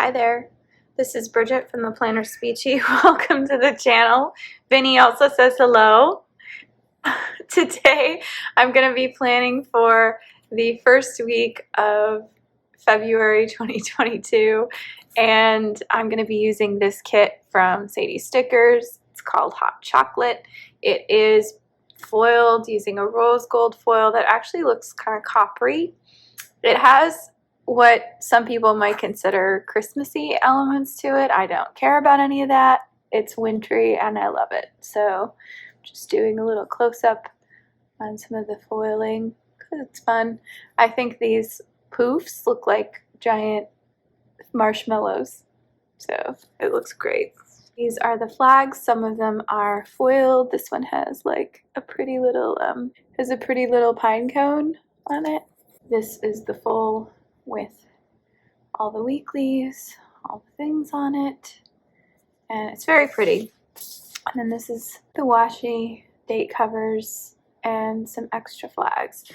Hi there, this is Bridget from the PlannerSpeechie. Welcome to the channel. Vinny also says hello. Today I'm going to be planning for the first week of February 2022, and I'm going to be using this kit from Sadie Stickers. It's called Hot Chocolate. It is foiled using a rose gold foil that actually looks kind of coppery. It has what some people might consider Christmassy elements to it. I don't care about any of that. It's wintry and I love it. So just doing a little close-up on some of the foiling because it's fun. I think these poofs look like giant marshmallows, so it looks great. These are the flags. Some of them are foiled. This one has like a pretty little pine cone on it. This is the full with all the weeklies, all the things on it, and it's very pretty. And then this is the washi date covers and some extra flags.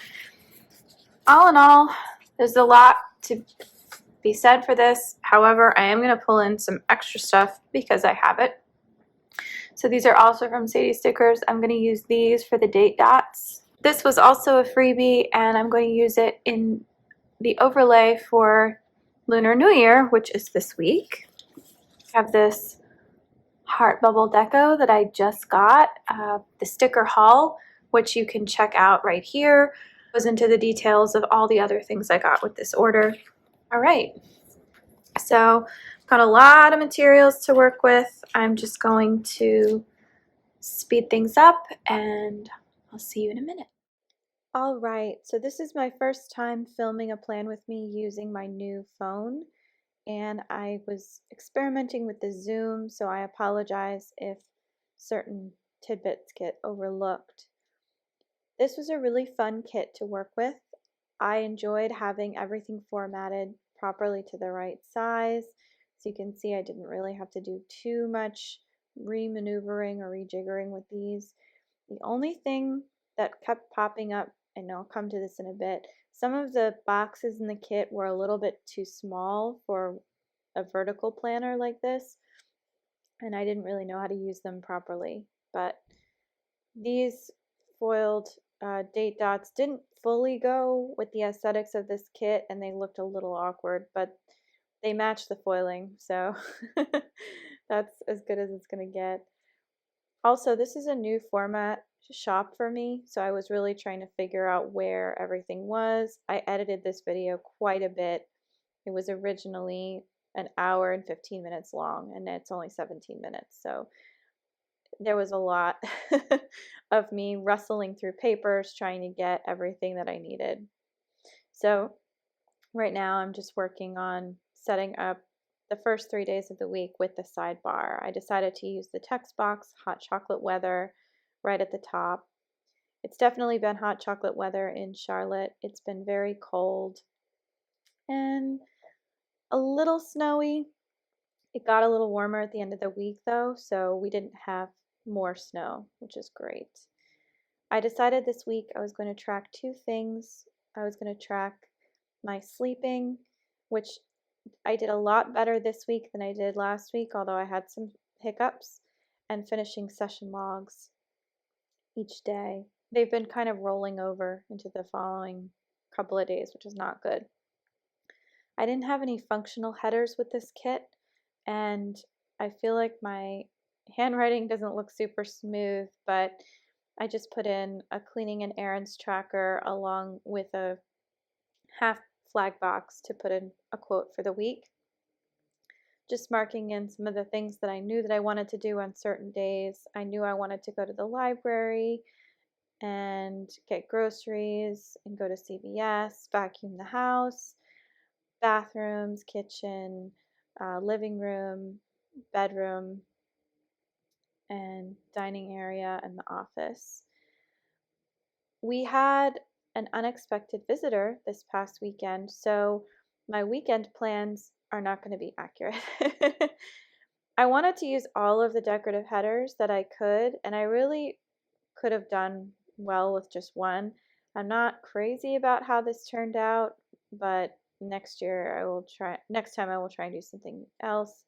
All in all, there's a lot to be said for this. However, I am going to pull in some extra stuff because I have it. So these are also from Sadie Stickers. I'm going to use these for the date dots. This was also a freebie, and I'm going to use it in the overlay for Lunar New Year, which is this week. I have this heart bubble deco that I just got, the sticker haul, which you can check out right here. Goes into the details of all the other things I got with this order. All right, so got a lot of materials to work with. I'm just going to speed things up and I'll see you in a minute. All right, so this is my first time filming a plan with me using my new phone, and I was experimenting with the zoom, so I apologize if certain tidbits get overlooked. This was a really fun kit to work with. I enjoyed having everything formatted properly to the right size. So you can see I didn't really have to do too much re-maneuvering or rejiggering with these. The only thing that kept popping up, and I'll come to this in a bit, some of the boxes in the kit were a little bit too small for a vertical planner like this, and I didn't really know how to use them properly. But these foiled date dots didn't fully go with the aesthetics of this kit, and they looked a little awkward, but they matched the foiling, so that's as good as it's gonna get. Also, this is a new format shop for me, so I was really trying to figure out where everything was. I edited this video quite a bit. It was originally an hour and 15 minutes long, and it's only 17 minutes, so there was a lot of me rustling through papers trying to get everything that I needed. So right now I'm just working on setting up the first 3 days of the week with the sidebar. I decided to use the text box, hot chocolate weather, right at the top. It's definitely been hot chocolate weather in Charlotte. It's been very cold and a little snowy. It got a little warmer at the end of the week though, so we didn't have more snow, which is great. I decided this week I was going to track two things. I was going to track my sleeping, which I did a lot better this week than I did last week, although I had some hiccups, and finishing session logs each day. They've been kind of rolling over into the following couple of days, which is not good. I didn't have any functional headers with this kit, and I feel like my handwriting doesn't look super smooth, but I just put in a cleaning and errands tracker along with a half flag box to put in a quote for the week. Just marking in some of the things that I knew that I wanted to do on certain days. I knew I wanted to go to the library and get groceries and go to CVS, vacuum the house, bathrooms, kitchen, living room, bedroom, and dining area, and the office. We had an unexpected visitor this past weekend, so my weekend plans are not going to be accurate. I wanted to use all of the decorative headers that I could, and I really could have done well with just one. I'm not crazy about how this turned out, but next time I will try and do something else.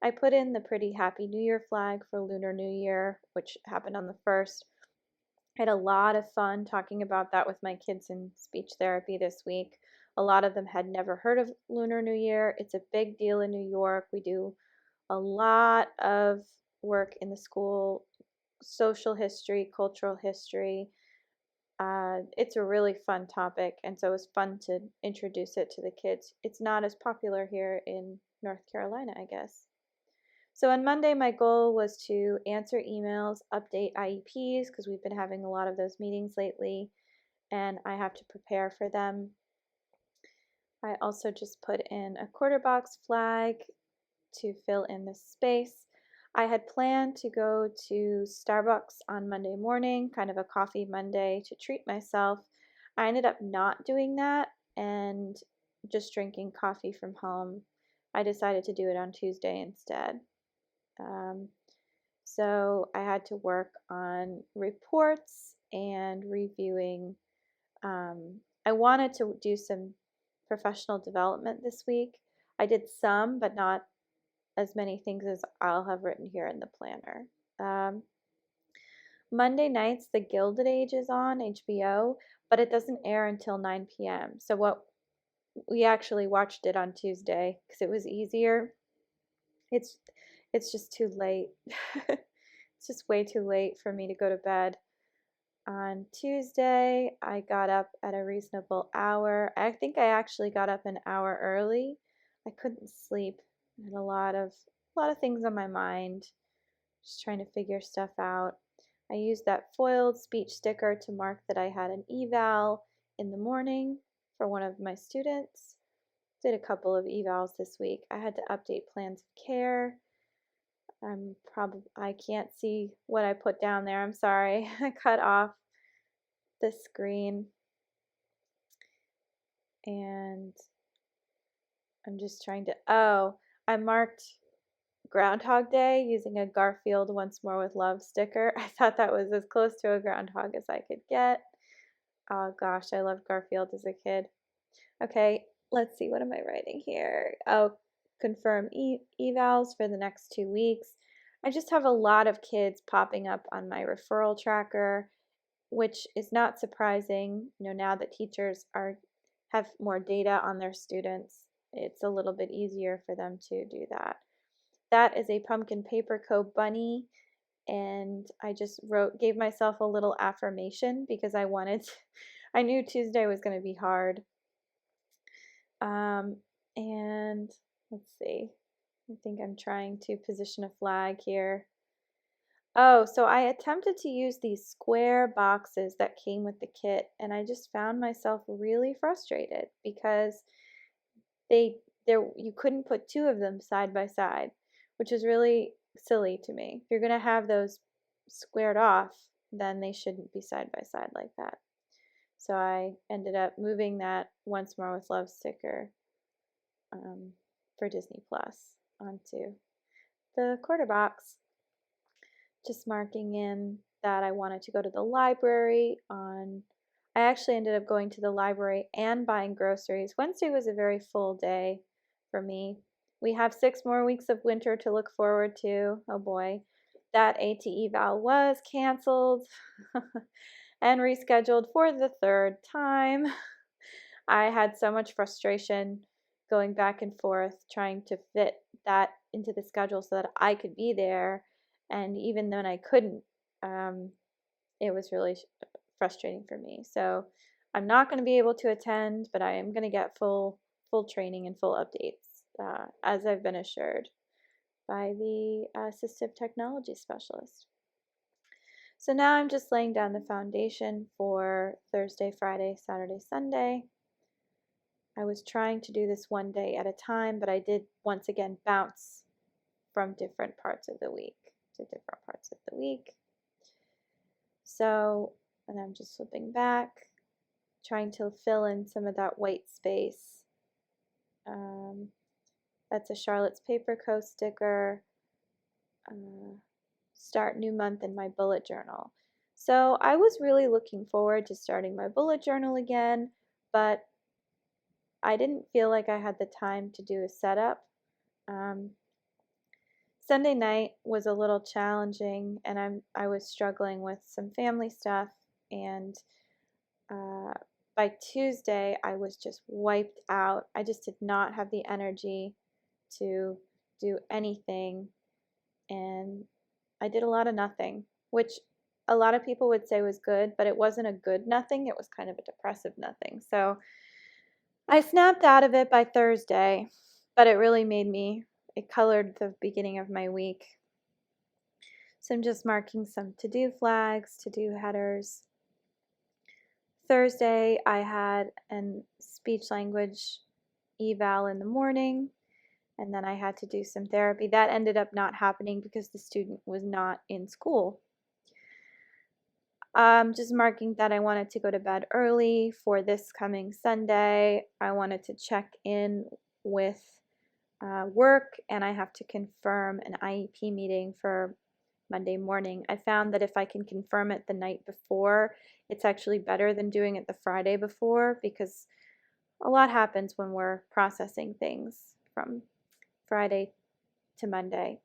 I put in the pretty Happy New Year flag for Lunar New Year, which happened on the 1st. I had a lot of fun talking about that with my kids in speech therapy this week. A lot of them had never heard of Lunar New Year. It's a big deal in New York. We do a lot of work in the school, social history, cultural history. It's a really fun topic, and so it was fun to introduce it to the kids. It's not as popular here in North Carolina, I guess. So on Monday, my goal was to answer emails, update IEPs, because we've been having a lot of those meetings lately, and I have to prepare for them. I also just put in a quarter box flag to fill in the space. I had planned to go to Starbucks on Monday morning, kind of a coffee Monday to treat myself. I ended up not doing that and just drinking coffee from home. I decided to do it on Tuesday instead. So I had to work on reports and reviewing. I wanted to do some professional development this week. I did some, but not as many things as I'll have written here in the planner. Monday nights, The Gilded Age is on HBO, but it doesn't air until 9 p.m. So we actually watched it on Tuesday because it was easier. It's just too late. It's just way too late for me to go to bed. On Tuesday, I got up at a reasonable hour. I think I actually got up an hour early. I couldn't sleep. I had a lot of things on my mind, just trying to figure stuff out. I used that foiled speech sticker to mark that I had an eval in the morning for one of my students. Did a couple of evals this week. I had to update plans of care. I can't see what I put down there. I'm sorry. I cut off the screen and I'm just trying to, I marked Groundhog Day using a Garfield Once More with Love sticker. I thought that was as close to a groundhog as I could get. Oh gosh, I loved Garfield as a kid. Okay, let's see, what am I writing here? Oh, confirm evals for the next 2 weeks. I just have a lot of kids popping up on my referral tracker, which is not surprising. Now that teachers have more data on their students, it's a little bit easier for them to do that. That is a pumpkin paper coat bunny, and I just gave myself a little affirmation because I knew Tuesday was going to be hard. And let's see, I think I'm trying to position a flag here. Oh, so I attempted to use these square boxes that came with the kit, and I just found myself really frustrated because you couldn't put 2 of them side by side, which is really silly to me. If you're going to have those squared off, then they shouldn't be side by side like that. So I ended up moving that Once More with Love sticker for Disney Plus onto the quarter box. Just marking in that I wanted to go to the library I actually ended up going to the library and buying groceries. Wednesday was a very full day for me. We have 6 more weeks of winter to look forward to. Oh boy. That AT eval was canceled and rescheduled for the 3rd time. I had so much frustration going back and forth trying to fit that into the schedule so that I could be there. And even when I couldn't, it was really frustrating for me. So I'm not going to be able to attend, but I am going to get full training and full updates as I've been assured by the assistive technology specialist. So now I'm just laying down the foundation for Thursday, Friday, Saturday, Sunday. I was trying to do this one day at a time, but I did once again bounce from different parts of the week to different parts of the week. So, and I'm just flipping back, trying to fill in some of that white space. That's a Charlotte's Paper Co. sticker. Start new month in my bullet journal. So I was really looking forward to starting my bullet journal again, but I didn't feel like I had the time to do a setup. Sunday night was a little challenging, and I was struggling with some family stuff, and by Tuesday I was just wiped out. I just did not have the energy to do anything, and I did a lot of nothing, which a lot of people would say was good, but it wasn't a good nothing. It was kind of a depressive nothing. So I snapped out of it by Thursday, but it really it colored the beginning of my week. So I'm just marking some to-do flags, to-do headers. Thursday, I had a speech language eval in the morning, and then I had to do some therapy. That ended up not happening because the student was not in school. Just marking that I wanted to go to bed early for this coming Sunday. I wanted to check in with work, and I have to confirm an IEP meeting for Monday morning. I found that if I can confirm it the night before, it's actually better than doing it the Friday before, because a lot happens when we're processing things from Friday to Monday.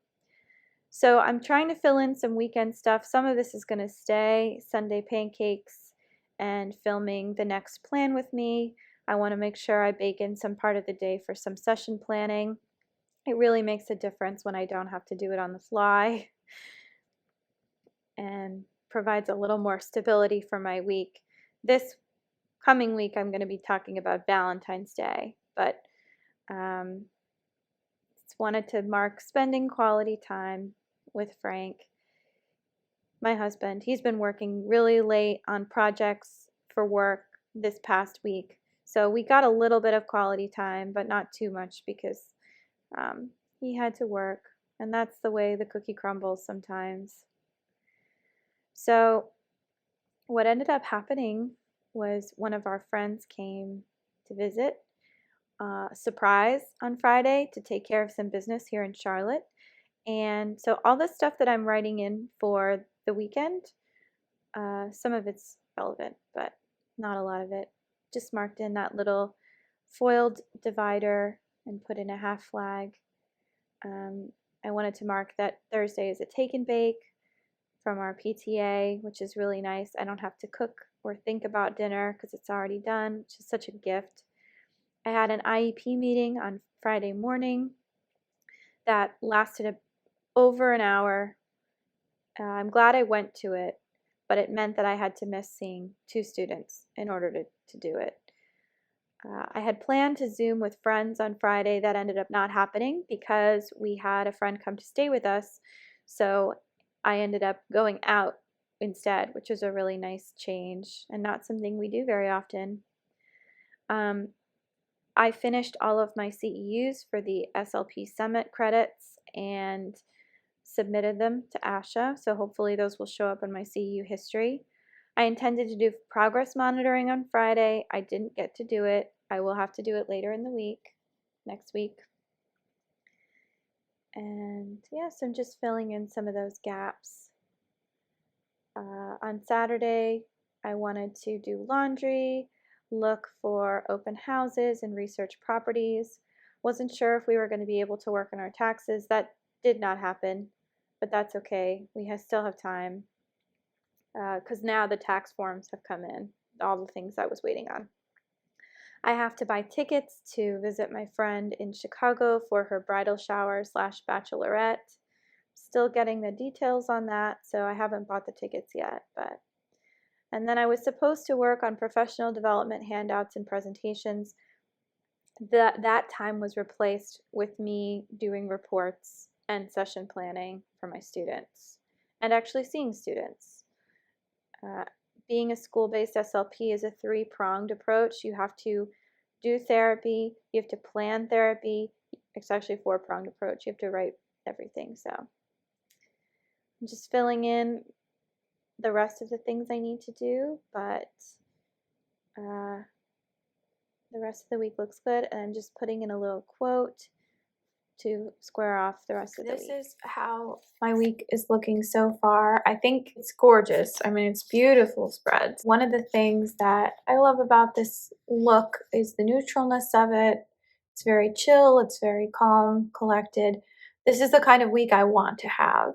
So I'm trying to fill in some weekend stuff. Some of this is going to stay, Sunday pancakes and filming the next plan with me. I want to make sure I bake in some part of the day for some session planning. It really makes a difference when I don't have to do it on the fly, and provides a little more stability for my week. This coming week I'm going to be talking about Valentine's Day, but just wanted to mark spending quality time with Frank, my husband. He's been working really late on projects for work this past week, so we got a little bit of quality time, but not too much, because he had to work, and that's the way the cookie crumbles sometimes. So what ended up happening was one of our friends came to visit, surprise, on Friday to take care of some business here in Charlotte. And so all the stuff that I'm writing in for the weekend, some of it's relevant, but not a lot of it. Just marked in that little foiled divider and put in a half flag. I wanted to mark that Thursday is a take and bake from our PTA, which is really nice. I don't have to cook or think about dinner because it's already done, which is such a gift. I had an IEP meeting on Friday morning that lasted over an hour. I'm glad I went to it, but it meant that I had to miss seeing 2 students in order to do it. I had planned to Zoom with friends on Friday. That ended up not happening because we had a friend come to stay with us. So I ended up going out instead, which was a really nice change and not something we do very often. I finished all of my CEUs for the SLP Summit credits and submitted them to ASHA, so hopefully those will show up in my CEU history. I intended to do progress monitoring on Friday. I didn't get to do it. I will have to do it later in the week, next week. And yeah, so I'm just filling in some of those gaps. On Saturday, I wanted to do laundry, look for open houses and research properties. Wasn't sure if we were going to be able to work on our taxes. That did not happen, but that's okay. We still have time, because now the tax forms have come in, all the things I was waiting on. I have to buy tickets to visit my friend in Chicago for her bridal shower / bachelorette. Still getting the details on that, so I haven't bought the tickets yet. And then I was supposed to work on professional development handouts and presentations. That time was replaced with me doing reports and session planning for my students and actually seeing students. Being a school-based SLP is a 3-pronged approach. You have to do therapy, you have to plan therapy. It's actually a 4-pronged approach. You have to write everything. So I'm just filling in the rest of the things I need to do, but the rest of the week looks good, and I'm just putting in a little quote to square off the rest of the week. This is how my week is looking so far. I think it's gorgeous. I mean, it's beautiful spreads. One of the things that I love about this look is the neutralness of it. It's very chill, it's very calm, collected. This is the kind of week I want to have.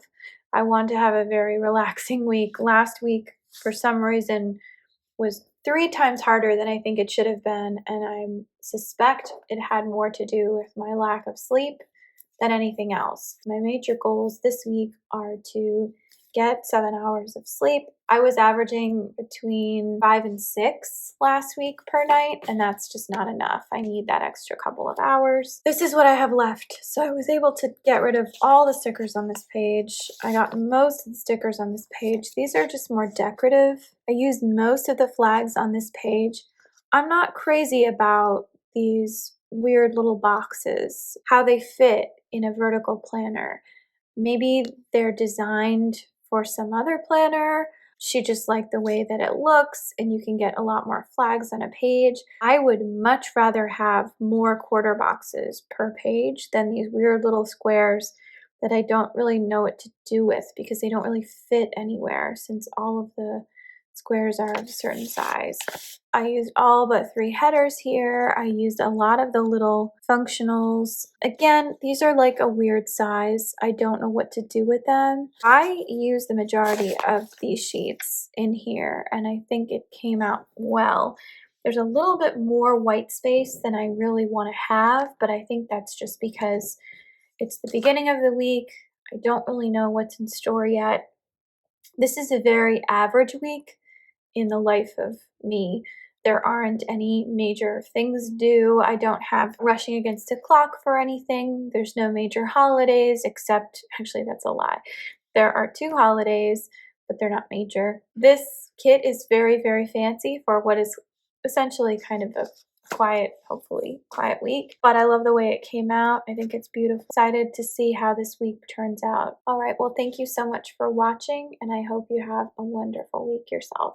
I want to have a very relaxing week. Last week, for some reason, was 3 times harder than I think it should have been, and I suspect it had more to do with my lack of sleep than anything else. My major goals this week are to get 7 hours of sleep. I was averaging between 5 and 6 last week per night, and that's just not enough. I need that extra couple of hours. This is what I have left. So I was able to get rid of all the stickers on this page. I got most of the stickers on this page. These are just more decorative. I used most of the flags on this page. I'm not crazy about these weird little boxes, how they fit in a vertical planner. Maybe they're designed for some other planner. She just liked the way that it looks, and you can get a lot more flags on a page. I would much rather have more quarter boxes per page than these weird little squares that I don't really know what to do with because they don't really fit anywhere since all of the squares are of a certain size. I used all but 3 headers here. I used a lot of the little functionals. Again, these are like a weird size. I don't know what to do with them. I used the majority of these sheets in here, and I think it came out well. There's a little bit more white space than I really want to have, but I think that's just because it's the beginning of the week. I don't really know what's in store yet. This is a very average week in the life of me. There aren't any major things due. I don't have rushing against a clock for anything. There's no major holidays except, actually that's a lie. There are 2 holidays, but they're not major. This kit is very, very fancy for what is essentially kind of a quiet, hopefully quiet week, but I love the way it came out. I think it's beautiful. Excited to see how this week turns out. All right, well, thank you so much for watching, and I hope you have a wonderful week yourself.